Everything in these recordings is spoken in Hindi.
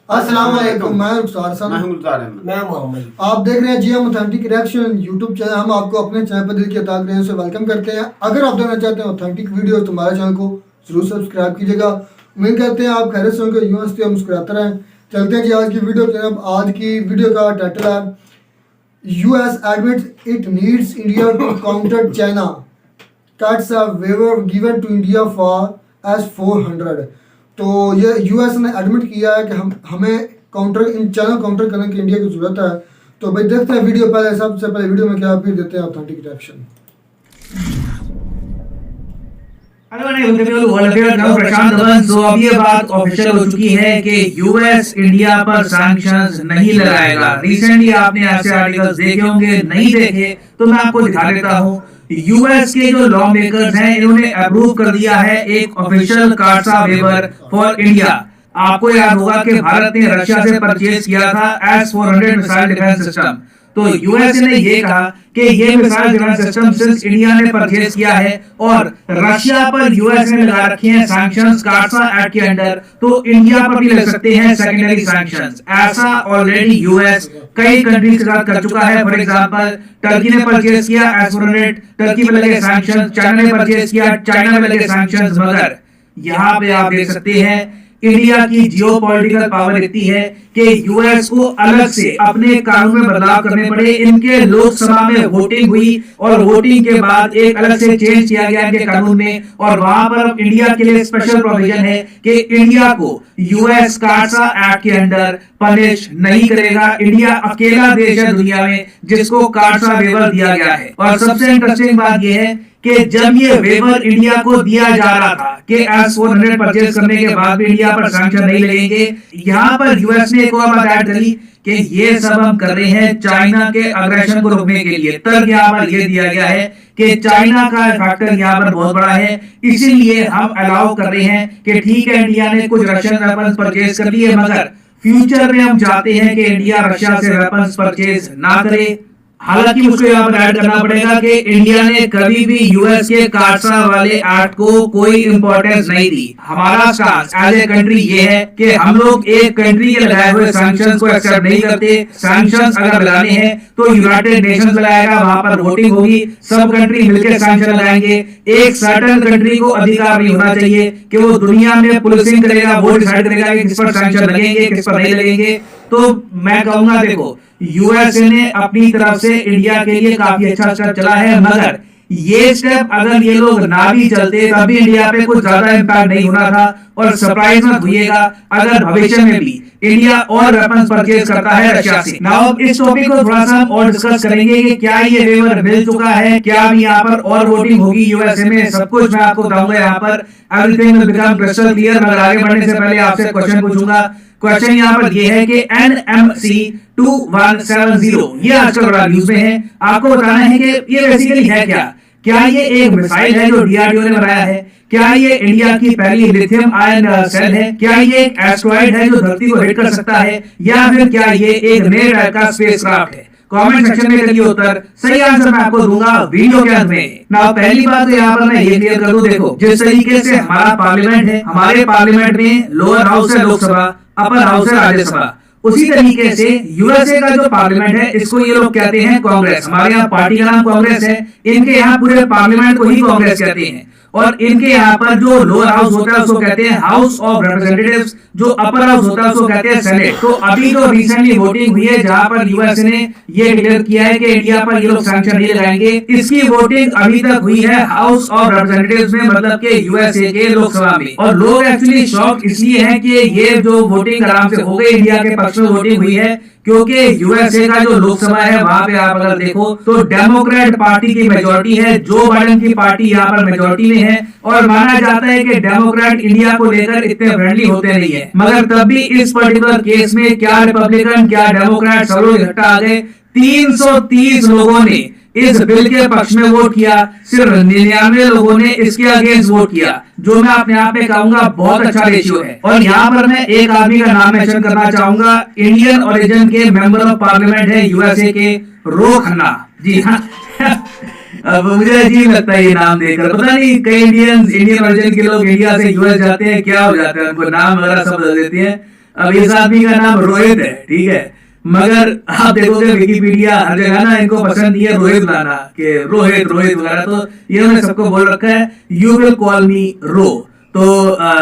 अस्सलाम वालेकुम, मैं रुखसार हसन, मैं मोहम्मद। आप देख रहे हैं GM authentic reaction YouTube channel. हम आपको अपने चैनल पर दिल की अता करें से वेलकम करते हैं। अगर आप देखना चाहते हैं ऑथेंटिक वीडियो तो हमारे चैनल को जरूर सब्सक्राइब कीजिएगा। उम्मीद करते हैं आप खैरियत से होंगे, यूं हंसते मुस्कुराते रहें। चलते हैं जी आज की वीडियो की तरफ। आज की वीडियो का टाइटल है US admits it needs India to counter China cuts a waiver given to India for S-400। तो ये यूएस ने एडमिट किया है कि हमें काउंटर इन चाइना काउंटर करने की इंडिया की ज़रूरत है। तो भाई देखते हैं वीडियो। पहले सबसे पहले वीडियो में क्या फिर देते हैं ऑथेंटिक रिएक्शन। प्रशांत धवन। तो अब ये बात ऑफिशियल हो चुकी है कि यूएस इंडिया पर सैंक्शंस नहीं लगाएगा। रिसेंटली आपने ऐसे आर्टिकल्स देखे होंगे, नहीं देखे तो मैं आपको दिखा देता हूँ। यूएस के जो लॉ मेकर्स हैं इन्होंने अप्रूव कर दिया है एक ऑफिशियल कार्सा वेवर फॉर इंडिया। आपको याद होगा कि भारत ने रशिया से परचेज किया था S-400 मिसाइल डिफेंस सिस्टम। तो यूएस ने ये कहा कि ये मिसाइल डिफेंस सिस्टम सिर्फ इंडिया ने परचेज किया है और रशिया पर यूएस ने लगा रखे हैं सैंक्शंस कार्सा एक्ट के अंडर, तो इंडिया पर भी लग सकते हैं सेकेंडरी सैंक्शंस। ऐसा ऑलरेडी यूएस कई कंट्रीज के साथ कर चुका है। फॉर एग्जांपल टर्की ने परचेज किया S-400, टर्की में लगे सैंक्शंस। चाइना ने परचेज किया, चाइना में लगे सैंक्शंस। मगर यहाँ पे आप देख सकते हैं इंडिया की जियोपॉलिटिकल पावर इतनी है कि यूएस को अलग से अपने कानून में बदलाव करने पड़े। इनके लोकसभा में वोटिंग हुई और वोटिंग के बाद एक अलग से चेंज किया गया इनके कानून में, और वहां पर अब इंडिया के लिए स्पेशल प्रोविजन है कि इंडिया को यूएस कार्सा एक्ट के अंडर पनिश नहीं करेगा। इंडिया अकेला देश है दुनिया में जिसको कार्सा वेवर दिया गया है। और सबसे इंटरेस्टिंग बात यह है कि जब ये वेवर इंडिया को दिया जा रहा था कि S-400 परचेज करने के बाद भी इंडिया पर सैंक्शन नहीं लगेंगे, यहाँ पर यूएस ने एक और बात ऐड करी कि ये सब हम कर रहे हैं चाइना के अग्रेशन को रोकने के लिए। तर्क यहाँ पर ये दिया गया है कि चाइना का फैक्टर यहाँ पर बहुत बड़ा है, इसीलिए हम अलाउ कर रहे हैं कि ठीक है इंडिया ने कुछ रशियन वेपन्स परचेज कर लिए, मगर फ्यूचर में हम चाहते हैं कि इंडिया रशिया से वेपन्स परचेज ना करे। हालांकि मुझको यहाँ पर ऐड करना पड़ेगा कि इंडिया ने कभी भी यूएस के कार्सा वाले एक्ट को कोई इंपॉर्टेंस नहीं दी। हमारा स्टांस एज ए कंट्री ये है कि हम लोग एक कंट्री के लगाए हुए सैंक्शंस को एक्सेप्ट नहीं करते। सैंक्शंस अगर लगाने हैं तो यूनाइटेड नेशंस लगाएगा, वहां पर वोटिंग होगी, सब कंट्री मिलकर सैंक्शन लगाएंगे। एक सर्टेन कंट्री को अधिकार नहीं होना चाहिए कि वो दुनिया में पुलिसिंग करेगा, वो डिसाइड करेगा कि किस पर सैंक्शन लगेंगे किस पर नहीं लगेंगे। तो मैं कहूंगा देखो यूएसए ने अपनी तरफ से इंडिया के लिए काफी अच्छा स्टेप चला है, मगर ये स्टेप अगर ये लोग ना भी चलते तभी इंडिया पे कुछ ज्यादा इम्पैक्ट नहीं होना था। और सरप्राइज मत होइएगा अगर भविष्य में भी इंडिया और वेपन्स परचेज करता है रशिया से। नाउ इस टॉपिक को थोड़ा सा और डिस्कस करेंगे कि क्या ये वेवर मिल चुका है, क्या भी यहाँ पर और वोटिंग होगी यूएसए में, सब कुछ मैं आपको बताऊंगा। यहाँ पर everything will become crystal clear. मगर आगे बढ़ने से पहले आपसे क्वेश्चन पूछूंगा। क्वेश्चन यहाँ पर ये है कि NMC 2170 ये आजकल बड़ा न्यूज में है। आपको बताना है कि ये बेसिकली है क्या ये एक मिसाइल है जो डीआरडीओ ने बनाया है? क्या ये इंडिया की पहली लिथियम आयन सेल है? क्या ये एक एस्ट्रॉइड है जो धरती को हिट कर सकता है, या फिर क्या ये एक नए टाइप का स्पेसक्राफ्ट है? कमेंट सेक्शन में करिए उत्तर। सही आंसर मैं आपको दूंगा वीडियो के अंत में। ना पहली बात तो यहाँ पर मैं ये क्लियर कर दूं, देखो जिस तरीके से हमारा पार्लियामेंट है, हमारे पार्लियामेंट में लोअर हाउस है लोकसभा, अपर हाउस है राज्यसभा, उसी तरीके से यूएसए का जो पार्लियामेंट है इसको ये लोग कहते हैं कांग्रेस। हमारे यहाँ पार्टी का नाम कांग्रेस है, इनके यहाँ पूरे पार्लियामेंट को ही कांग्रेस कहते हैं। और इनके यहाँ पर जो लोअर हाउस होता है उसको कहते हैं हाउस ऑफ रिप्रेजेंटेटिव्स, जो अपर हाउस होता है उसको कहते हैं सेनेट। तो अभी जो रिसेंटली वोटिंग हुई है जहां पर यूएसए ने ये डिक्लेयर किया है कि इंडिया पर ये लोग सैंक्शन नहीं लगाएंगे, इसकी वोटिंग अभी तक हुई है हाउस ऑफ रिप्रेजेंटेटिव्स में, मतलब के यूएसए के लोकसभा में। और लोग एक्चुअली शॉक इसलिए हैं कि ये जो वोटिंग आराम से हो गई, इंडिया के पक्ष में वोटिंग हुई है, क्योंकि यूएसए का जो लोकसभा है वहां पे आप अगर देखो तो डेमोक्रेट पार्टी की मेजोरिटी है, जो बाइडेन की पार्टी यहाँ पर मेजोरिटी में है। और माना जाता है कि डेमोक्रेट इंडिया को लेकर इतने फ्रेंडली होते नहीं है, मगर तब भी इस पर्टिकुलर केस में क्या रिपब्लिकन क्या डेमोक्रेट सब लोग इकट्ठा आ गए। 330 लोगों ने इस बिल के पक्ष में वोट किया, सिर्फ 99 लोगों ने इसके अगेंस्ट वोट किया, जो मैं अपने आप में कहूंगा बहुत अच्छा रेशियो है। और यहाँ पर मैं एक आदमी का नाम मेंशन करना चाहूंगा, इंडियन ओरिजिन के मेंबर ऑफ पार्लियामेंट है यूएसए के, रो खन्ना जी। हाँ अब मुझे अजीब लगता है ये नाम देखकर, पता नहीं कई इंडियन ओरिजिन के लोग इंडिया से यूएस जाते हैं क्या हो जाता है, उनको नाम वगैरह सब बदल देते हैं। अब इस आदमी का नाम रोहित है, ठीक है, मगर आप देखोगे विकिपीडिया हर जगह ना इनको पसंद नहीं है रोहित लाना कि रोहित रोहित वगैरह, तो ये उन्होंने सबको बोल रखा है यू विल कॉल मी रो। तो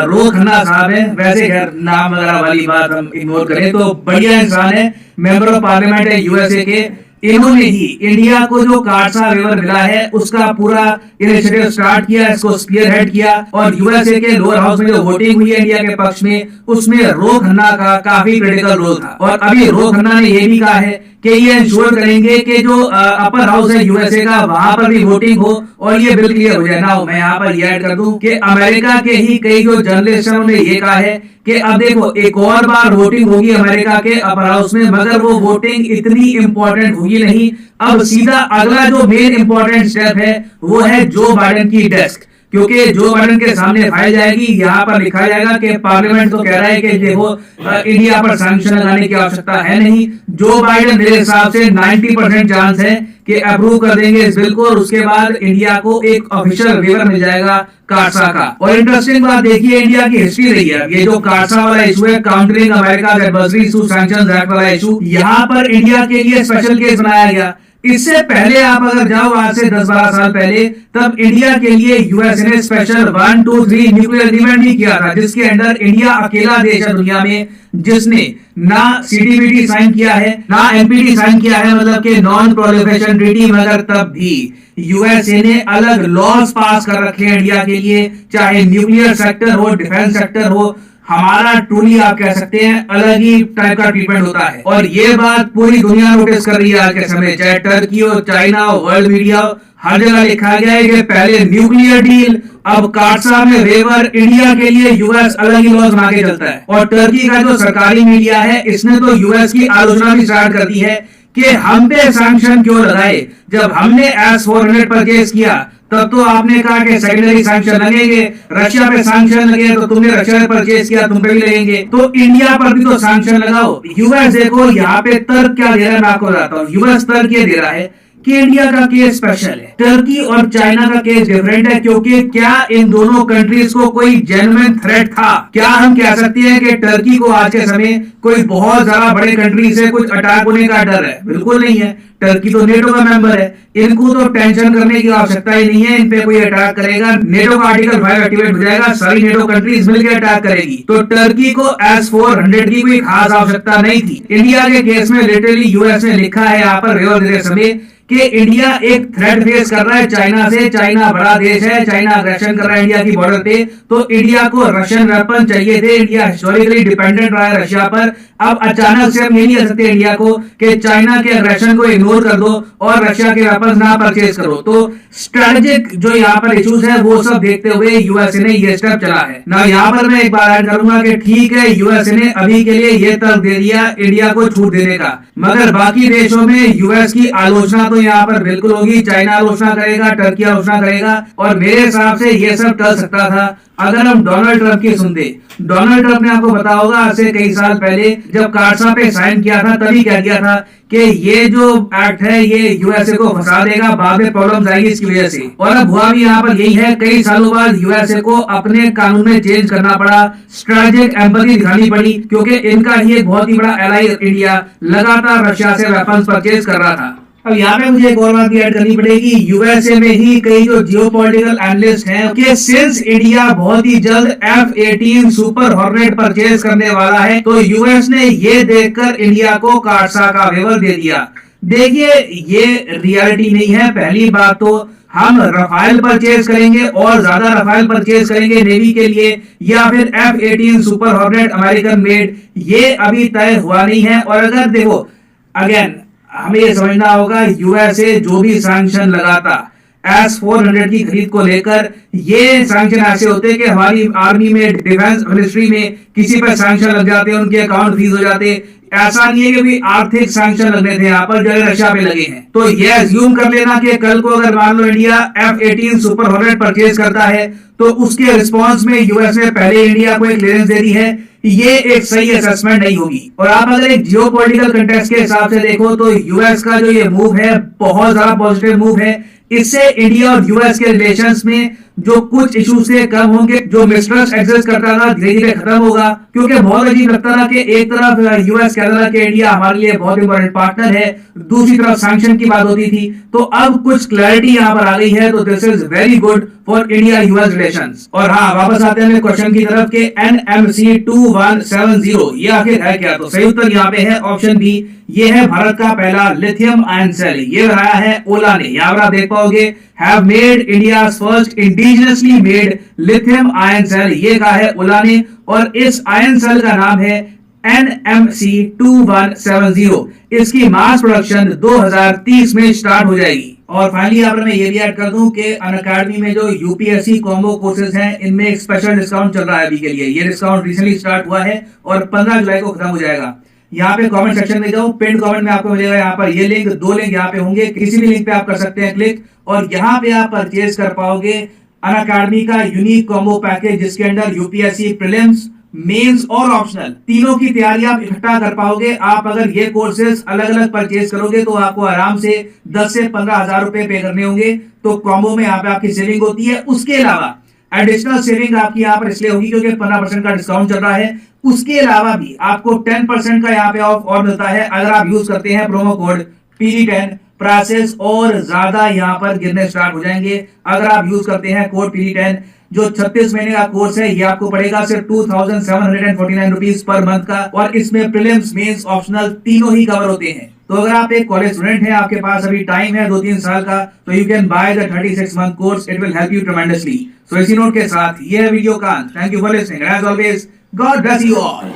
रो खन्ना साहब है, वैसे खैर नाम वगैरह वाली बात हम इग्नोर करें तो बढ़िया इंसान है, मेंबर ऑफ पार्लियामेंट है यूएसए के। इन्होंने ही इंडिया को जो काटसा रिवर मिला है उसका पूरा इनिशिएटिव स्टार्ट किया, इसको स्पीयरहेड किया, और यूएसए के लोअर हाउस में जो वोटिंग हुई है इंडिया के पक्ष में उसमें रो खन्ना का काफी क्रिटिकल रोल था। और अभी रो खन्ना ने यह भी कहा है कि ये इंश्योर करेंगे कि जो अपर हाउस है यूएसए का वहां पर भी वोटिंग हो और ये बिल क्लियर हो जाए ना हो। मैं यहाँ पर ये ऐड कर दूं कि अमेरिका के ही कई जो जर्नलिस्ट हैं उन्होंने ये कहा है कि अब देखो एक और बार वोटिंग होगी अमेरिका के अपर हाउस में, मगर वो वोटिंग इतनी इंपॉर्टेंट होगी नहीं। अब सीधा अगला जो मेन इंपॉर्टेंट स्टेप है वो है जो बाइडेन की डेस्क, क्योंकि जो बाइडेन के सामने फाइल जाएगी, यहाँ पर लिखा जाएगा कि पार्लियामेंट तो कह रहा है कि देखो इंडिया पर सैंक्शन लगाने की आवश्यकता है नहीं। जो बाइडेन मेरे हिसाब से 90% चांस है कि अप्रूव कर देंगे इस बिल को, और उसके बाद इंडिया को एक ऑफिशियल वेवर मिल जाएगा काटसा का। और इंटरेस्टिंग बात देखिए इंडिया की हिस्ट्री रही है, ये जो काटसा वाला इशू है, countering America adversaries to sanctions act वाला इशू, यहाँ पर इंडिया के लिए स्पेशल केस बनाया गया। इससे पहले आप अगर जाओ आज से 10-12 साल पहले, तब इंडिया के लिए यूएसए ने स्पेशल 1, 2, 3 न्यूक्लियर एग्रीमेंट भी किया था, जिसके अंडर इंडिया अकेला देश है दुनिया में जिसने ना सीटीबीटी साइन किया है ना एनपीटी साइन किया है, मतलब कि नॉन प्रोलिफरेशन ट्रीटी, मगर तब भी यूएसए ने अलग लॉज पास कर रखे हैं इंडिया के लिए, चाहे न्यूक्लियर सेक्टर हो, डिफेंस सेक्टर हो। हमारा ट्रूली आप कह सकते हैं अलग ही टाइप का ट्रीटमेंट होता है, और ये बात पूरी दुनिया नोटिस कर रही है आज के समय, चाहे टर्की हो, चाइना हो, वर्ल्ड मीडिया हो, हर जगह लिखा गया है कि पहले न्यूक्लियर डील, अब काटसा में वेवर, इंडिया के लिए यूएस अलग ही लॉज बना के चलता है। और टर्की का जो सरकारी मीडिया है इसने तो यूएस की आलोचना भी स्टार्ट कर दी है कि हम पे सैंक्शन क्यों लगाए, जब हमने S-400 परचेज किया तब तो आपने कहा कि सेकेंडरी सैंक्शन लगेंगे, रशिया पे सैंक्शन लगे तो तुमने रशिया पे परचेज किया, तुम पे भी लगेंगे, तो इंडिया पर भी तो सैंक्शन लगाओ। यूएस देखो यहाँ पे तर्क क्या दे रहा है, मैं आपको बताता हूँ। यूएस तर्क ये दे रहा है कि इंडिया का केस स्पेशल है, टर्की और चाइना का केस डिफरेंट है, क्योंकि क्या इन दोनों कंट्रीज को कोई जेन्युइन थ्रेट था? क्या हम कह सकते हैं कि टर्की को आज के समय कोई बहुत ज्यादा बड़े कंट्री से कुछ अटैक होने का डर है? बिल्कुल नहीं है। टर्की तो नेटो का मेंबर है, इनको तो टेंशन करने की आवश्यकता ही नहीं है, इन पे कोई अटैक करेगा नेटो का आर्टिकल 5 एक्टिवेट हो जाएगा, सारी नेटो कंट्रीज मिलकर अटैक करेगी, तो टर्की को S-400 की कोई खास आवश्यकता नहीं थी। इंडिया के केस में लिटरली यूएस ने लिखा है यहाँ पर वेवर देते समय कि इंडिया एक थ्रेट फेस कर रहा है चाइना से, चाइना बड़ा देश है, चाइना अग्रेशन कर रहा है इंडिया की बॉर्डर पे, तो इंडिया को रशियन वेपन चाहिए थे, इंडिया हिस्टोरिकली डिपेंडेंट रहा है रशिया पर। अब अचानक से हम ये नहीं कर सकते इंडिया को कि चाइना के अग्रेशन को इग्नोर कर दो और रशिया के वेपन ना परचेज करो। तो स्ट्रेटेजिक जो यहाँ पर इश्यूज है वो सब देखते हुए यूएसए ने ये स्टेप चला है ना। यहाँ पर मैं एक बार ऐड करूंगा कि ठीक है यूएसए ने अभी के लिए ये तर्क दे दिया इंडिया को छूट देने का, मगर बाकी देशों में यूएस की आलोचना तो यहाँ पर बिल्कुल होगी। चाइना आलोचना करेगा, टर्की आलोचना करेगा, और मेरे हिसाब से ये सब टल सकता था अगर हम डोनाल्ड ट्रंप की सुनते। डोनाल्ड ट्रंप ने आपको पता होगा आज से कई साल पहले जब काटसा पे साइन किया था तभी कह दिया था कि ये जो एक्ट है ये यूएसए को फंसा देगा, बाद में प्रॉब्लम आएगी इसकी वजह से। और अब हुआ भी यहाँ पर यही है, कई सालों बाद यूएसए को अपने कानून में चेंज करना पड़ा, स्ट्रेटेजिक एम्पैथी दिखानी पड़ी, क्योंकि इनका ही एक बहुत ही बड़ा एलाई इंडिया लगातार रशिया से वेपन्स परचेज कर रहा था। अब यहाँ पे मुझे एक और बात भी ऐड करनी पड़ेगी, यूएसए में ही कई जो जियोपॉलिटिकल एनालिस्ट हैं कि सिंस इंडिया बहुत ही जल्द F-18 सुपर हॉर्नेट परचेज करने वाला है, तो यूएस ने ये देखकर इंडिया को काटसा का वेवर दे दिया। देखिए ये रियलिटी नहीं है। पहली बात तो हम रफाल परचेज करेंगे और ज्यादा रफाल परचेज करेंगे नेवी के लिए, या फिर F-18 super hornet American made, ये अभी तय हुआ नहीं है। और अगर देखो अगेन हमें ये समझना होगा यूएसए जो भी सैंक्शन लगाता S-400 की खरीद को लेकर, ये सैंक्शन ऐसे होते कि हमारी आर्मी में, डिफेंस मिनिस्ट्री में किसी पर सैंक्शन लग जाते, उनके अकाउंट फ्रीज हो जाते। ऐसा नहीं है कि भी आर्थिक सैंक्शन लगने थे यहाँ पर जो रशिया पे लगे हैं। तो ये अज्यूम कर लेना कि कल को अगर मान लो India F-18 super hornet purchase करता है तो उसके रिस्पॉन्स में यूएस ने पहले इंडिया को एक क्लियरेंस दे दी है, ये एक सही असेसमेंट नहीं होगी। और आप अगर एक जियोपॉलिटिकल कंटेक्स्ट के हिसाब से देखो तो यूएस का जो ये मूव है बहुत ज्यादा पॉजिटिव मूव है। इससे इंडिया और यूएस के रिलेशंस में जो कुछ इश्यूज से कम होंगे, जो मिसट्रस्ट एग्जिस्ट करता था धीरे धीरे खत्म होगा, क्योंकि बहुत अजीब लगता था कि एक तरफ यूएस कह रहा था कि इंडिया हमारे लिए बहुत इंपॉर्टेंट पार्टनर है, दूसरी तरफ सैंक्शन की बात होती थी। तो अब कुछ क्लैरिटी यहां पर आ गई है, तो this is very good for India US relations. और हाँ, वापस आते हैं क्वेश्चन की तरफ के NMC 2170 ये आखिर है क्या? तो सही उत्तर यहाँ पे है ऑप्शन बी, ये है भारत का पहला लिथियम आयन सेल। ये बनाया है ओला ने। यहाँ पर आप देख पाओगे have made India's first indigenously made lithium ion cell, ये कहा है ओला ने। और इस आयन सेल का नाम है NMC 2170। इसकी मास प्रोडक्शन 2030 में स्टार्ट हो जाएगी। और फाइनली यहाँ पर मैं ये भी ऐड कर दूं कि अनअकैडमी में जो यूपीएससी कॉम्बो कोर्सेज हैं, इनमें एक स्पेशल डिस्काउंट चल रहा है अभी के लिए। ये डिस्काउंट रिसेंटली स्टार्ट हुआ है और 15 जुलाई को खत्म हो जाएगा। यहाँ पे कमेंट सेक्शन में जाओ, पिन कमेंट में आपको मिलेगा यहाँ पर ये लिंक, 2 लिंक यहाँ पे होंगे, किसी भी लिंक पे आप कर सकते हैं क्लिक, और यहाँ पे आप परचेज कर पाओगे अनअकैडमी का यूनिक कॉम्बो पैकेज, जिसके अंदर यूपीएससी प्रीलिम्स, मेंस और ऑप्शनल तीनों की तैयारी आप इकट्ठा कर पाओगे। आप अगर ये कोर्सेज अलग अलग परचेज करोगे तो आपको आराम से 10 से 15 हजार रुपए पे करने होंगे। तो कॉम्बो में यहाँ पे आपकी सेविंग होती है। उसके अलावा एडिशनल सेविंग आपकी यहाँ पर इसलिए होगी क्योंकि 15% का डिस्काउंट चल रहा है। उसके अलावा भी आपको 10% का यहाँ पे ऑफ और मिलता है अगर आप यूज करते हैं प्रोमो कोड PD10। प्राइसेस और ज्यादा यहाँ पर गिरने स्टार्ट हो जाएंगे अगर आप यूज करते हैं कोड PD10। जो 36 महीने का कोर्स है ये आपको पड़ेगा सिर्फ 2749 रुपीज पर मंथ का, और इसमें प्रीलिम्स, मेंस, ऑप्शनल तीनों ही कवर होते हैं। तो अगर आप एक कॉलेज स्टूडेंट हैं, आपके पास अभी टाइम है 2-3 साल का, तो you can buy the 36 month course, it will help you tremendously. So इसी नोट के साथ ये है वीडियो का। Thank you for listening, as always God bless you all.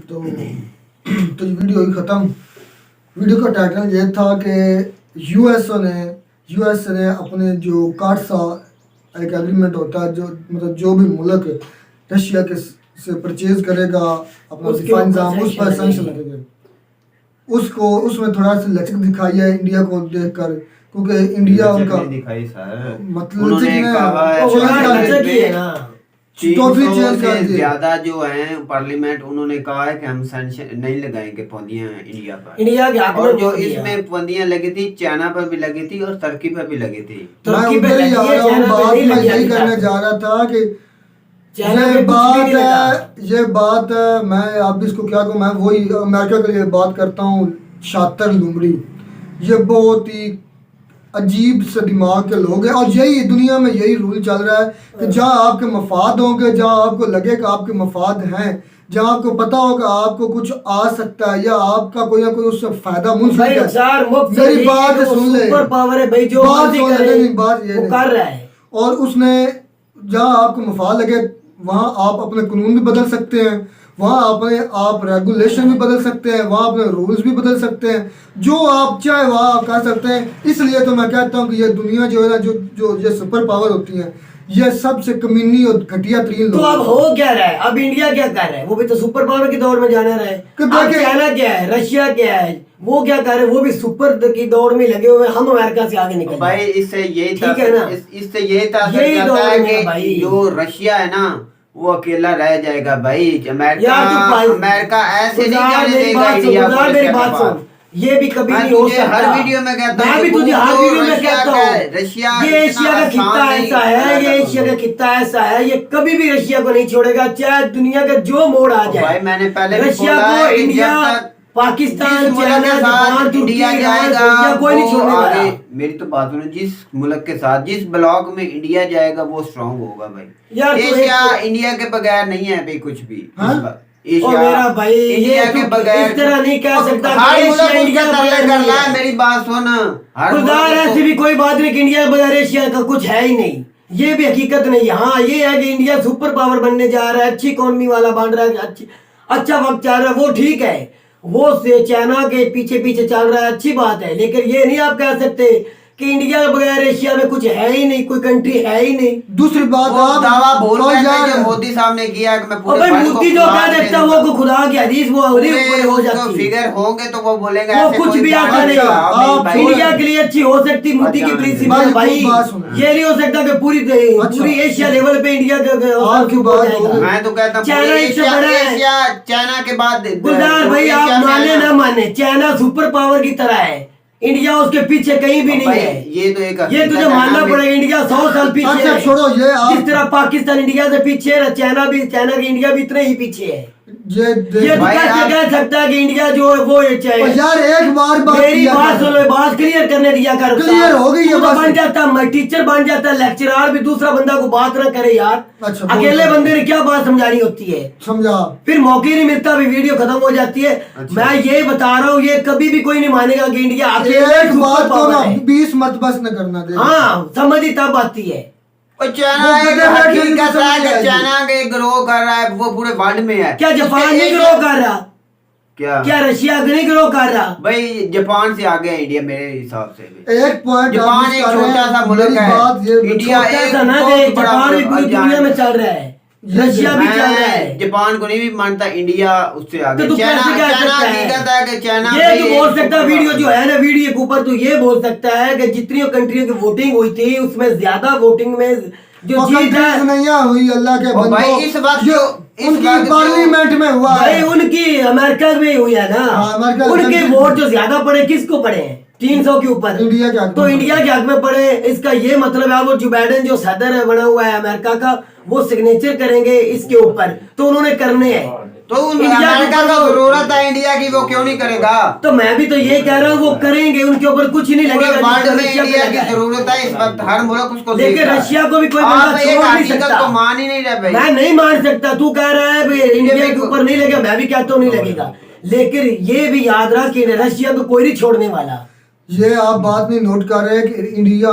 तो ये वीडियो ही ख़त्म। वीडियो का टाइटल ये था कि यूएस ने अपने जो कार्सा एक एग्रीमेंट होता है, जो मतलब जो भी मुल्क रशिया के से परचेज करेगा अपना दिफा निज़ाम, उस पर सैंक्शन लगेगा। उसको उसमें थोड़ा सा लचक दिखाई है इंडिया को देखकर, क्योंकि इंडिया उनका दिखाई सर, मतलब उन्होंने कहा है टोटली चेंज कर दिया। ज्यादा जो है पार्लियामेंट, उन्होंने कहा है कि हम सैंक्शन नहीं लगाएंगे पाबंदियां इंडिया पर। इंडिया के और जो इसमें पाबंदियां लगी थी, चाइना पर भी लगी थी और तुर्की पर भी लगी थी। तुर्की पे लगी है, चाइना पे नहीं लगी। यही करने जा रहा था कि ये बात मैं आप इसको क्या कहूँ, मैं वही अमेरिका के लिए बात करता हूँ, शातिर लुमड़ी। ये बहुत ही अजीब से दिमाग के लोग हैं, और यही दुनिया में यही रूल चल रहा है कि जहाँ आपके मफाद होंगे, जहाँ आपको लगे कि आपके मफाद हैं, जहाँ आपको पता होगा आपको कुछ आ सकता है या आपका कोई ना कोई उससे फायदा मुंसिल है, मेरी बात सुन ले, सुपर पावर है भाई, जो बात ये कर रहा है। और उसने जहाँ आपको मफाद लगे वहाँ आप अपने कानून भी बदल सकते हैं, वहाँ अपने आप रेगुलेशन भी बदल सकते हैं, वहाँ अपने रूल्स भी बदल सकते हैं, जो आप चाहे वहाँ आप कर सकते हैं। इसलिए तो मैं कहता हूँ कि ये दुनिया जो है ना, जो ये सुपर पावर होती हैं, ये सबसे कमीनी और घटिया तरीन तो अब हो क्या रहा है? अब इंडिया क्या कर रहा है? वो भी तो सुपर पावर की दौड़ में जाने रहा है। चाइना क्या है, रशिया क्या है, वो क्या कर रहे हैं? वो भी सुपर की दौड़ में लगे हुए। हम अमेरिका से आगे निकल भाई, इससे यही ठीक है ना, इससे यही जाता है कि जो रशिया है ना, वो अकेला रह जाएगा भाई। अमेरिका ऐसे नहीं जाने देगा इंडिया को। मेरी बात सुन, ये भी कभी नहीं हो सकता। हर वीडियो में कहता हूं, मैं भी तुझे हर वीडियो में कहता हूँ, रशिया ये एशिया का खित्ता ऐसा है, ये एशिया का खित्ता ऐसा है, ये कभी भी रशिया को नहीं छोड़ेगा, चाहे दुनिया का जो मोड़ आ जाए। भाई मैंने पहले रशिया को, India, Pakistan, China, Japan, India जाएगा, कोई नहीं छोड़ने वाला। मेरी तो बात सुनो, जिस मुल्क के साथ, जिस ब्लॉक में इंडिया जाएगा वो स्ट्रांग होगा भाई। एशिया इंडिया के बगैर नहीं है भाई कुछ भी। और मेरा भाई इंडिया के बगैर इस तरह नहीं कह सकता। मेरी बात सुन, खुदा ऐसी भी कोई बात नहीं कि इंडिया के बगैर एशिया का कुछ है ही नहीं, ये भी हकीकत नहीं है। हाँ, ये है कि इंडिया सुपर पावर बनने जा रहा है, अच्छी इकोनॉमी वाला बन रहा है, अच्छा वक्त चल रहा है, वो ठीक है, वो से चाइना के पीछे पीछे चल रहा है, अच्छी बात है। लेकिन ये नहीं आप कह सकते कि इंडिया के बगैर एशिया में कुछ है ही नहीं, कोई कंट्री है ही नहीं। दूसरी बात वो आप दावा भूल तो गए थे यार जो मोदी साहब ने किया कि मैं और पूरे भाई वर्ल्ड को मोदी जो खुदा कह दे देता दूंगा। वो खुदा की हदीस वो और ऊपर हो जाती है। फिगर होंगे तो वो बोलेंगे वो ऐसे कुछ कोई भी जान आता नहीं। नहीं भाई। इंडिया के लिए अच्छी हो सकती मोदी की अच्छा, प्रिंसिपल भाई, बात सुनो। ये नहीं हो सकता कि पूरी एशिया लेवल पे इंडिया आपकी हो बात जाएगा। होगी। मैं तो कहता हूँ चाइना पूरी इससे एशिया बड़ा है। एशिया चाइना के बाद गुलजार भाई एशिया आप में माने आना। ना माने, चाइना सुपर पावर की तरह है, इंडिया उसके पीछे कहीं भी नहीं भाई, है। ये तो एक ये तुझे हकीकत है मानना ना। पड़ेगा, इंडिया 100 साल पीछे अच्छा है। छोड़ो ये आप जिस तरह पाकिस्तान इंडिया से पीछे है, चाइना की इंडिया भी इतने ही पीछे है। ये ये तो भाई, कैसे आप- कह सकता है कि इंडिया जो है वो ये चाहे। यार एक बार बात मेरी किया बात करो। सुनो, बात क्लियर करने दिया कर। Clear हो गई ये तू तो बात। बन जाता, मैं टीचर बन जाता, लेक्चरर भी दूसरा बंदा को बात ना करे यार। अच्छा, बोल अकेले रहा हूँ। बंदे ने क्या बात समझानी होती है, समझा। फिर मौके नहीं मिलता, भी वीडियो खत्म हो जाती है। अच्छा। मैं ये बता रहा हूँ, ये कभी भी कोई नहीं मानेगा कि इंडिया अकेले एक सुपर बात को पावर ना है। 20 मरतबा से न करना दे। हाँ समझ ही तब आती है। और चाइना वो एक गधे बैठे हैं, हकीकत समझ है नहीं कि आएगी। चाइना के ग्रो कर रहा है, वो पूरे वर्ल्ड में है। क्या जापान उसके नहीं एशिया- ग्रो कर रहा? क्या क्या रशिया नहीं ग्रो कर रहा? भाई जापान से आगे है इंडिया मेरे हिसाब से भी। एक पॉइंट जापान एक छोटा सा मुल्क है, इंडिया छोटा एक सा ना बहुत देख, बड़ा जापान भी मुल्क पूरी है। दुनिया में चल रहा है, रशिया भी चल रहा है। मैं जापान को नहीं भी मानता, इंडिया उससे आगे। तो तू चाइना कैसे कह चाइना सकता है? हकीकत है कि चाइना ये भाई तो एक बोल सकता सुपर वीडियो पावर जो है ना, वीडियो के ऊपर तो ये बोल सकता है कि जितनी कंट्रियों की वोटिंग हुई थी उसमें ज्यादा वोटिंग में जो जीत है नहीं हुई अल्लाह के और भाई बंदो। इस वक्त जो इस उनकी वक्त जो- पार्लियामेंट में हुआ भाई है। उनकी अमेरिका में हुई है ना, हाँ, अमेरिका उनके कंट्री- वोट जो ज्यादा पड़े किसको पड़े हैं? 300 के ऊपर। इंडिया के हक तो में इंडिया के हक में पड़े, इसका ये मतलब है वो जो बाइडेन जो सदर है बना हुआ है अमेरिका का, वो सिग्नेचर करेंगे इसके ऊपर, तो उन्होंने करने हैं। तो इंडिया के अमेरिका ऊपर का वो- जरूरत है इंडिया की, वो क्यों नहीं करेगा? तो मैं भी तो ये कह रहा हूँ वो करेंगे, उनके ऊपर कुछ नहीं पूरे लगेगा वर्ल्ड जितना में रशिया पे इंडिया लगा की है। जरूरत है इस वक्त, हर मुल्क उसको लेकिन देख रहा है। रशिया को भी कोई बंदा आप छोड़ एक नहीं हकीकत सकता। को मान ही नहीं रहे भाई। मैं नहीं मान सकता, तू कह रहा है भाई इंडिया के ऊपर नहीं लगेगा, मैं भी कहता हूँ नहीं लगेगा, लेकिन ये भी याद रख कि रशिया को कोई नहीं छोड़ने वाला। ये आप बात नहीं नोट कर रहे हैं कि इंडिया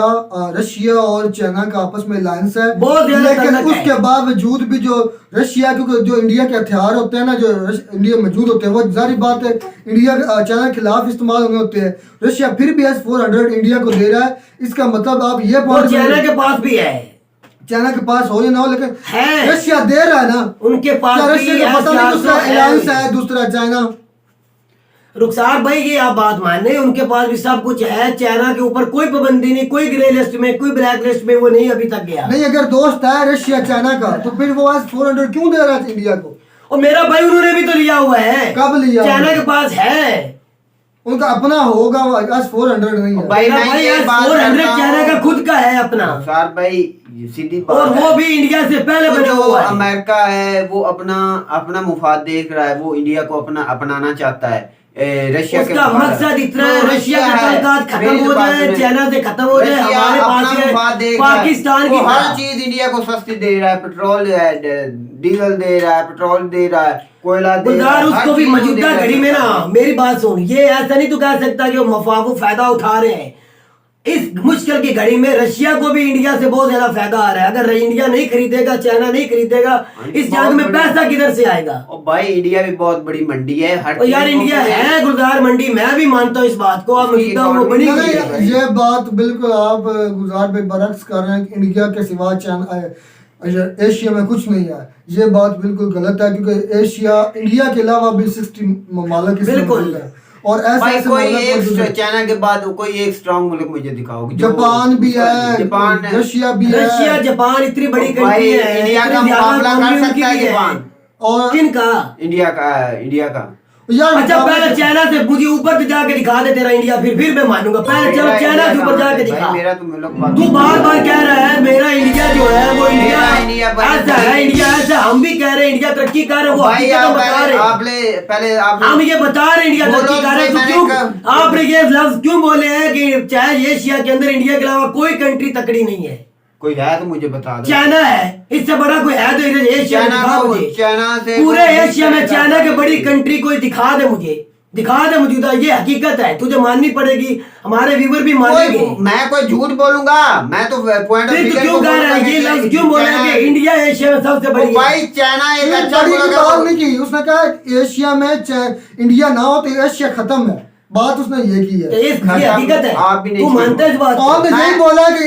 रशिया और चाइना का आपस में अलायंस है, बहुत ज्यादा लेकिन तल्लक है। उसके बावजूद भी जो रशिया, क्योंकि जो इंडिया के हथियार होते हैं ना, जो इंडिया में मौजूद होते हैं, वो जारी बात है इंडिया चाइना के खिलाफ इस्तेमाल होने होते हैं। रशिया फिर भी S-400 इंडिया को दे रहा है। इसका मतलब आप ये वो पॉइंट चाइना के पास भी है, चाइना के पास हो या ना हो, लेकिन है। रशिया दे रहा है ना। उनके पास क्या भी रशिया को पता नहीं दूसरा S-400 अलायंस है, दूसरा चाइना। रुखसार भाई ये आप बात माने, उनके पास भी सब कुछ है, चाइना के ऊपर कोई पाबंदी नहीं, कोई ग्रे लिस्ट में कोई ब्लैक लिस्ट में वो नहीं अभी तक गया। नहीं, अगर दोस्त है रशिया चाइना का, तो फिर वो S-400 क्यों दे रहा है इंडिया को? और मेरा भाई उन्होंने भी तो लिया हुआ है। कब लिया? चाइना के पास है, उनका अपना होगा, वो S-400 नहीं है। भाई मैं भाई ये बात 400 करता चाइना का हूँ, खुद का है अपना, सर भाई सीधी बात और है। वो भी इंडिया से पहले तो बना जो हुआ है। अमेरिका है वो अपना अपना मुफाद देख रहा है, वो इंडिया को अपना अपनाना चाहता है रशिया के उसका मुफाद। मकसद इतना है तो रशिया का है, ताल्लुकात खत्म मेरी हो बात जाए, सुने। चाइना से खत्म हो जाए, रशिया हमारे अपना पास मुफाद ये देख रहा है। पाकिस्तान वो की हर तरह। चीज इंडिया को सस्ती दे रहा है, पेट्रोल डीजल दे रहा है, पेट्रोल दे रहा है, कोयला दे रहा गुलजार है, हर उसको भी चीज वो मौजूदा दे रहा है। घड़ी में ना, मेरी बात सुन, ये ऐसा नहीं तू कह सकता कि वो मफाफू फायदा उठा रहे हैं। इस मुश्किल की घड़ी में रशिया को भी इंडिया से बहुत ज्यादा फायदा आ रहा है। अगर इंडिया नहीं खरीदेगा, चाइना नहीं खरीदेगा, इस जंग में पैसा किधर से आएगा? और भाई इंडिया भी बहुत बड़ी मंडी है, हर और यार चीज को इंडिया पूरे- है गुलजार मंडी, मैं भी मानता हूँ इस बात को, अब उसकी मौजूदा वो बनी हुई नहीं, है। भाई। ये बात बिल्कुल आप गुजार पे बरक्स कर रहे हैं कि इंडिया के सिवा चाइना एशिया में कुछ नहीं है। ये बात बिल्कुल गलत है, क्योंकि एशिया इंडिया के अलावा भी 60 ममालिक इसमें बिल्कुल। मौजूद है। और ऐसे भाई ऐसे कोई ममालिक मौजूद एक हैं। चाइना के बाद कोई एक स्ट्रांग मुल्क मुझे दिखाओ जो- जापान भी है, जापान है। रशिया भी है, रशिया जापान इतनी बड़ी भाई, कंट्री है, इंडिया इतनी का ज्यादा मुकाबला economy कर उनकी सकता है भी जापान। और किनका? इंडिया का यार अच्छा पहले चाइना से मुझे ऊपर से जाके दिखा दे तेरा इंडिया, फिर मैं मानूंगा। पहले चलो मेरा चाइना से इंडिया ऊपर कहाँ जाके है? दिखा। भाई, मेरा तो मुल्क बात- तू बार बार कह रहा है मेरा इंडिया जो है वो इंडिया मेरा इंडिया भाई- ऐसा है, इंडिया ऐसा, हम भी कह रहे हैं इंडिया तरक्की कर रहे हैं, वो भाई हकीकत आप हम बता रहे हैं। पहले आप हम ये बता रहे हैं इंडिया बोलो तरक्की कर रहे हैं, तो तो मैंने क्यों कहा- आपने ये लफ्ज क्यों बोले हैं कि चाहे एशिया के अंदर इंडिया के अलावा कोई कंट्री तकड़ी नहीं है? कोई है तो मुझे बता दो। चाइना है, इससे बड़ा कोई है तो इधर एशिया में चाइना दिखा को मुझे। चाइना से पूरे एशिया में चाइना के बड़ी कंट्री कोई दिखा दे मुझे, दिखा दे मौजूदा, ये हकीकत है, तुझे माननी पड़ेगी, हमारे व्यूवर भी मानेंगे। मैं कोई झूठ बोलूंगा? मैं तो पॉइंट ऑफ फिर तू क्यों कह रहा है ये लफ्ज क्यों बोला कि इंडिया एशिया में सबसे बड़ी है? भाई चाइना एक अच्छा बड़ी मुल्क की है, बात वो- नहीं की। उसने कहा एशिया में इंडिया ना हो तो एशिया खत्म है। बात उसने ये की है। ये हकीकत है, आप भी नहीं तू मानता है इस बात को? आपने यही बोला कि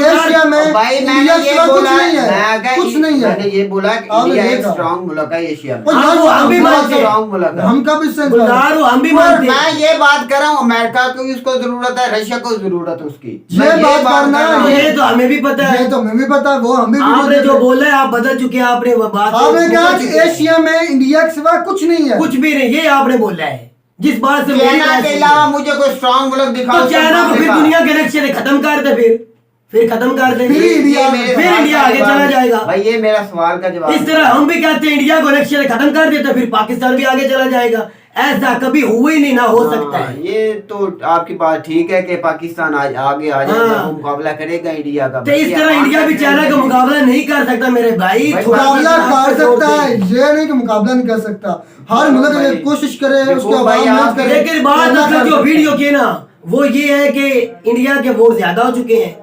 एशिया में भाई मैंने इंडिया ये के सिवा कुछ बोला, नहीं है, मैं कुछ नहीं है। मैंने ये बोला कि आपने इंडिया ये एक कहा। स्ट्रांग मुल्क है एशिया में। और यार वो हम भी मानते हैं। स्ट्रांग मुल्क है। हम कब इससे गुलजार हो, हम भी मानते हैं। मैं ये बात कर रहा हूँ, अमेरिका को उसको जरूरत है, रशिया को जरूरत है उसकी। ये मैं बात करना कर रहा हूँ। ये तो हमें भी पता है, ये तो हमें भी पता है, वो हम भी आपने जो बोला है आप बदल चुके हैं, आपने वो बात आपने कहा बदल कि चुके हैं। एशिया में इंडिया के सिवा कुछ नहीं है। कुछ भी नहीं, ये आपने बोला है। जिस बात से मेरी चाइना बात के सुनी अलावा है। मुझे कोई स्ट्रांग मुल्क दिखाओ। तो चाइना को फिर दुनिया के नक्शे से खत्म कर दे, फिर खत्म कर दे, फिर इंडिया- फिर इंडिया आगे चला जाएगा। भाई ये मेरा सवाल का जवाब इस तरह हम भी कहते हैं इंडिया को नक्शे से खत्म कर देते, फिर पाकिस्तान भी आगे चला जाएगा। ऐसा कभी हुआ ही नहीं, ना हो सकता है। ये तो आपकी बात ठीक है कि पाकिस्तान आज आगे आ जाएगा, हाँ। वो मुकाबला करेगा इंडिया का। तो इस तरह इंडिया भी चाइना का मुकाबला नहीं कर सकता मेरे भाई। भाई, थोड़ा मुकाबला सा कर जोर सकता दे। है, ये नहीं कि मुकाबला नहीं कर सकता। हर मुल्क भाई, अगर कोशिश करे, देखो उसके भाई, अवाम आप- मेहनत करे, लेकिन बात तो असल कर जो सकता वीडियो है। की ना, वो ये है कि इंडिया के वोट ज्यादा हो चुके हैं।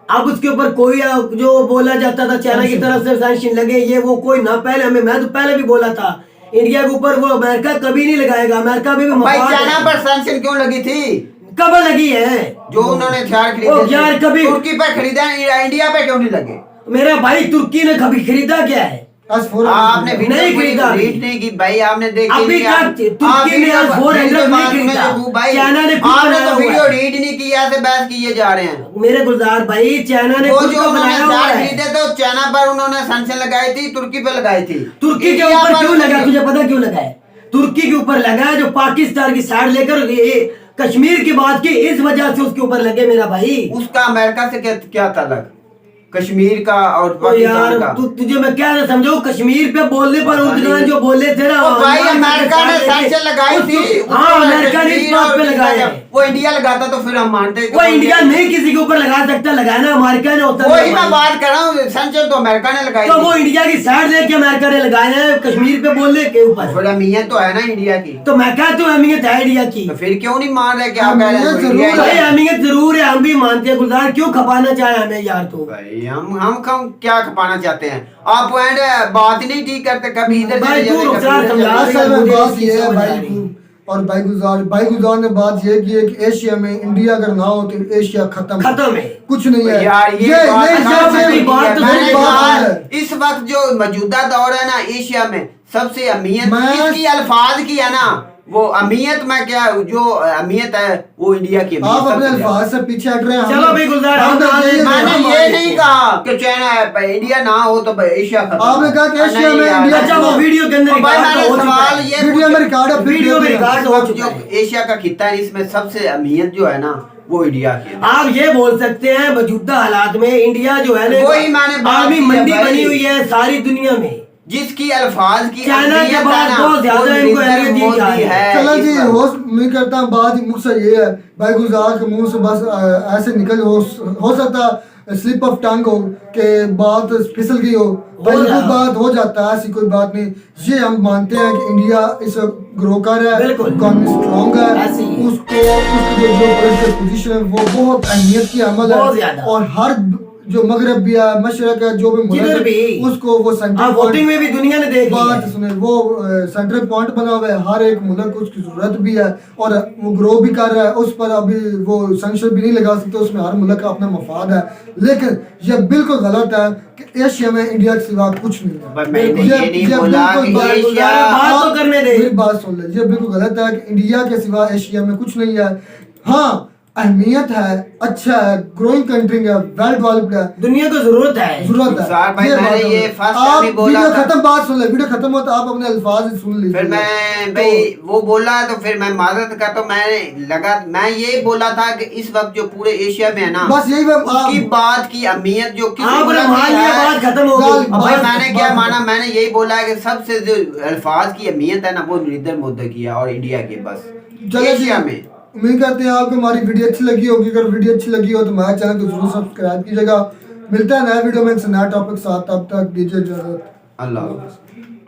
अब उसके ऊपर कोई जो बोला जाता था चाइना की तरफ से सैंक्शन लगे, ये वो कोई ना, पहले मैं तो पहले भी बोला था इंडिया के ऊपर वो अमेरिका कभी नहीं लगाएगा। अमेरिका भी भाई मफाद चाइना है। पर सैंक्शन क्यों लगी थी? कब लगी है? जो उन्होंने हथियार ओ खरीदे यार, थे, कभी तुर्की पे खरीदा, इंडिया पे क्यों नहीं लगे? मेरा भाई तुर्की ने कभी खरीदा क्या है? आज फोर आपने वीडियो नहीं खरीदा अभी। रीड नहीं की भाई, आपने देखी अभी नहीं, तक तुर्की ने आज 400 नहीं खरीदा। भाई चाइना ने खुद आपने बनाया तो हुआ वीडियो है। रीड नहीं की, ऐसे बहस किए जा रहे हैं। मेरे गुलजार भाई, चाइना ने वो खुद जो को उन्होंने बनाया हुआ हथियार है। खरीदे थे, चाइना पर उन्होंने सैंक्शन लगाई थी, तुर्की पे लगाई थी। तुर्की के इंडिया ऊपर पर क्यों लगा? उन्होंने- तुझे पता क्यों लगा है? तुर्की के ऊपर लगा है जो पाकिस्तान की साइड लेकर ये कश्मीर की बात की, इस वजह से उसके ऊपर लगे मेरा भाई। उसका अमेरिका से क्या ताल्लुक? कश्मीर का और ओ पाकिस्तान यार, का। तुझे मैं क्या समझाऊं? कश्मीर पे बोलने पर उर्दुगान जो बोले थे ना, ओ भाई हमारे अमेरिका ने साथ लेके- सैंक्शन लगाई थी। हाँ, उसको अमेरिका ने इस कश्मीर बात और पे लगाया है। वो इंडिया लगाता तो फिर हम मानते कि वो इंडिया नहीं किसी के ऊपर लगा सकता, लगाना अमेरिका ने होता है। वही मैं बात कर रहा हूँ, सैंक्शन तो अमेरिका ने लगाई तो थी। वो इंडिया की साइड लेके अमेरिका ने लगाए हैं कश्मीर पे बोलने के ऊपर। फिर अहमियत तो है ना इंडिया की, तो मैं कहता हूँ अहमियत है इंडिया की। तो फिर क्यों नहीं मान रहे कि आप कह रहे हैं अहमियत इंडिया जरूर ही भाई है? अहमियत जरूर है, हम भी मानते हैं। गुलजार क्यों खपाना चाहे हमें यार? तो भाई हम क्या खपाना चाहते हैं? आप पॉइंट बात ही नहीं ठीक करते, कभी इधर भाई, चले तू जाते, रुक कभी जा, इधर समझा। चले जाते। असल में मुझे बात इसकी ये है समझ आ भाई रही है। और भाई गुजार ने बात ये की है कि एशिया में इंडिया अगर ना हो तो एशिया खत्म है। कुछ नहीं है यार ये बात नहीं, कहाँ ये से बात है? तो मैंने मेरी कहा, बात है। इस वक्त जो मौजूदा दौर है ना एशिया में, सबसे अहमियत मैं- किसकी अल्फाज की है ना, वो अहमियत में क्या, जो अहमियत है वो इंडिया की अहमियत आप अपने सबसे ज्यादा। अल्फाज से पीछे हट रहे हैं। चलो भाई गुलजार, हम हम तो मान यही- लेते हैं। मैंने हम ये मान नहीं लेते कहा कि चाइना इंडिया ना हो तो एशिया खत्म। आपने कहा कि एशिया नहीं में यार, इंडिया- अच्छा, वो वीडियो के अंदर तो भाई रिकॉर्ड मैंने हो चुका सवाल है। ये वीडियो में रिकॉर्ड है, वीडियो में रिकॉर्ड हो चुका जो है। एशिया का खिता है, इसमें सबसे अहमियत जो है ना वो इंडिया की है। आप ये बोल सकते हैं मौजूदा हालात में इंडिया जो है ना, वही मैंने बात आर्मी की है मंडी भाई। बनी हुई है सारी दुनिया में। जिसकी अल्फाज की चाइना के अहमियत बाद है ना, बहुत ज्यादा वो इनको नरेंद्र अहमियत दी जा मोदी रही है। है। चलो इस जी, वक्त। होस्ट मैं करता हूँ बात मुझसे ये है भाई गुजार के मुंह से बस ऐसे निकल हो सकता स्लिप ऑफ टंग हो कि बात फिसल गई हो, कोई जाए। बात हो जाता है, ऐसी कोई बात नहीं। ये हम मानते हैं कि इंडिया इस ग्रो कर रहा है, बिल्कुल। इकोनॉमी स्ट्रॉन्ग है, ऐसे ही है। उसको उसकी जो पॉलिटिकल पोजीशन है वो बहुत अहमियत की अमल बहुत है, ज्यादा। और हर जो मगरब भी है, मशरक है, जो भी मुल्क जिधर है, भी उसको वो सेंटर आप वोटिंग में भी दुनिया ने देख लिया बात है। सुने, वो सेंट्रल पॉइंट बना हुआ है, हर एक मुल्क को उसकी जरूरत भी है और वो ग्रो भी कर रहा है। उस पर अभी वो संक्शन भी नहीं लगा सकते, उसमें हर मुल्क का अपना मफाद है। लेकिन ये बिल्कुल गलत है कि एशिया में इंडिया के सिवा कुछ नहीं है। पर मैंने ये नहीं बोला कि बिल्कुल एशिया बात तो करने दे। मेरी बात सुन ले, ये बिल्कुल गलत है कि इंडिया के सिवा एशिया में कुछ नहीं है। हाँ, अहमियत है, अच्छा है, ग्रोइंग कंट्री है, वेल डेवलप्ड है, दुनिया को जरूरत है। जरूरत है। गुलजार भाई, ये मैंने बात है। ये first आप time ही बोला वीडियो था। खत्म, बात सुन ले, वीडियो खत्म हो तो आप अपने अल्फाज ही सुन लीजिए। फिर मैं भाई वो बोला तो फिर मैं माजरत करता हूँ। मैं ये बोला था कि इस वक्त जो पूरे एशिया में है ना, बस यही उसकी बात की अहमियत जो किसी आपने मुल्क मान की लिया, है। बात खत्म हो गई। बात- अब भाई बात- मैंने क्या बात- माना, मैंने यही बोला है कि सबसे जो अल्फाज की अहमियत है ना वो नरेंद्र मोदी की है और इंडिया की, बस चलो जी, एशिया में। उम्मीद करते हैं आपको हमारी वीडियो अच्छी लगी होगी। अगर वीडियो अच्छी लगी हो तो हमारे चैनल को जरूर सब्सक्राइब कीजिएगा। मिलता है नया वीडियो में एक नया टॉपिक साथ, तब तक दीजिए इजाजत। अल्लाह हाफ़िज़।